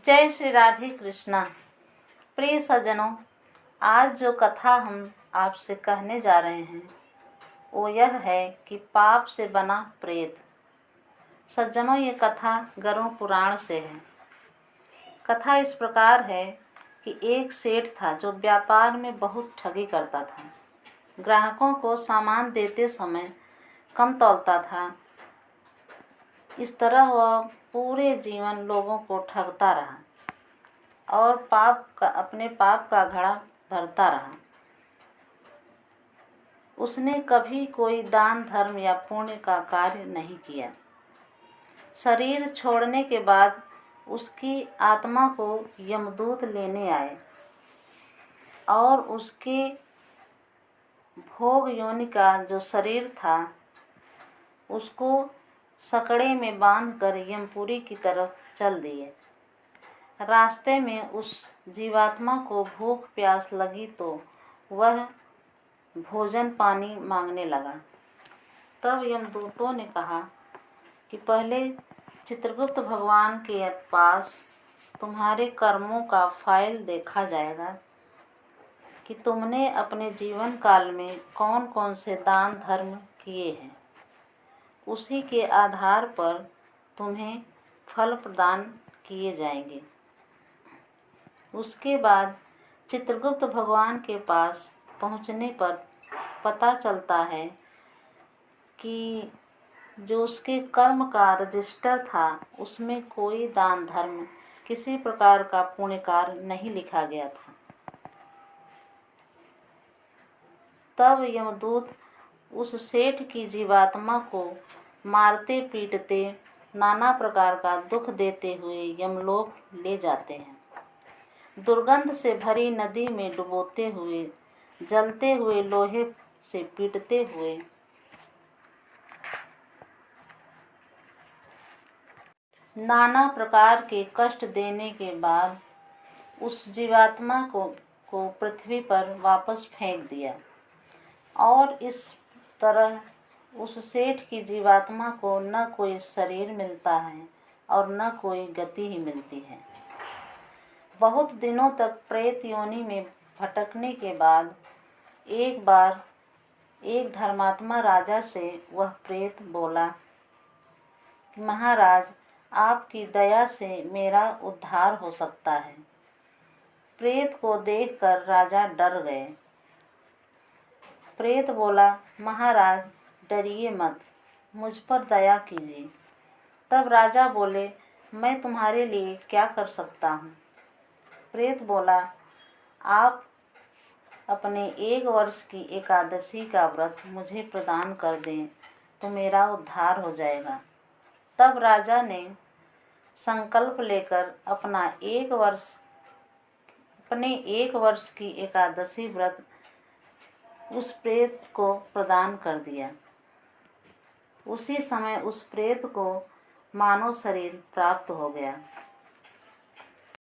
जय श्री राधे कृष्णा। प्रिय सज्जनों, आज जो कथा हम आपसे कहने जा रहे हैं वो यह है कि पाप से बना प्रेत। सज्जनों, ये कथा गरुड़ पुराण से है। कथा इस प्रकार है कि एक सेठ था जो व्यापार में बहुत ठगी करता था। ग्राहकों को सामान देते समय कम तौलता था। इस तरह वह पूरे जीवन लोगों को ठगता रहा और अपने पाप का घड़ा भरता रहा। उसने कभी कोई दान धर्म या पुण्य का कार्य नहीं किया। शरीर छोड़ने के बाद उसकी आत्मा को यमदूत लेने आए और उसके भोग योनि का जो शरीर था उसको सकड़े में बांधकर यमपुरी की तरफ चल दिए। रास्ते में उस जीवात्मा को भूख प्यास लगी तो वह भोजन पानी मांगने लगा। तब यमदूतों ने कहा कि पहले चित्रगुप्त भगवान के पास तुम्हारे कर्मों का फाइल देखा जाएगा कि तुमने अपने जीवन काल में कौन कौन से दान धर्म किए हैं। उसी के आधार पर तुम्हें फल प्रदान किए जाएंगे। उसके बाद चित्रगुप्त भगवान के पास पहुंचने पर पता चलता है कि जो उसके कर्म का रजिस्टर था उसमें कोई दान धर्म, किसी प्रकार का पुण्य कार्य नहीं लिखा गया था। तब यमदूत उस सेठ की जीवात्मा को मारते पीटते नाना प्रकार का दुख देते हुए यमलोक ले जाते हैं। दुर्गंध से भरी नदी में डुबोते हुए, जलते हुए लोहे से पीटते हुए, नाना प्रकार के कष्ट देने के बाद उस जीवात्मा को पृथ्वी पर वापस फेंक दिया। और इस तरह उस सेठ की जीवात्मा को न कोई शरीर मिलता है और न कोई गति ही मिलती है। बहुत दिनों तक प्रेत योनि में भटकने के बाद एक बार एक धर्मात्मा राजा से वह प्रेत बोला कि महाराज, आपकी दया से मेरा उद्धार हो सकता है। प्रेत को देखकर राजा डर गए। प्रेत बोला, महाराज डरिए मत, मुझ पर दया कीजिए। तब राजा बोले, मैं तुम्हारे लिए क्या कर सकता हूँ। प्रेत बोला, आप अपने 1 वर्ष की एकादशी का व्रत मुझे प्रदान कर दें तो मेरा उद्धार हो जाएगा। तब राजा ने संकल्प लेकर अपने 1 वर्ष की एकादशी व्रत उस प्रेत को प्रदान कर दिया। उसी समय उस प्रेत को मानव शरीर प्राप्त हो गया।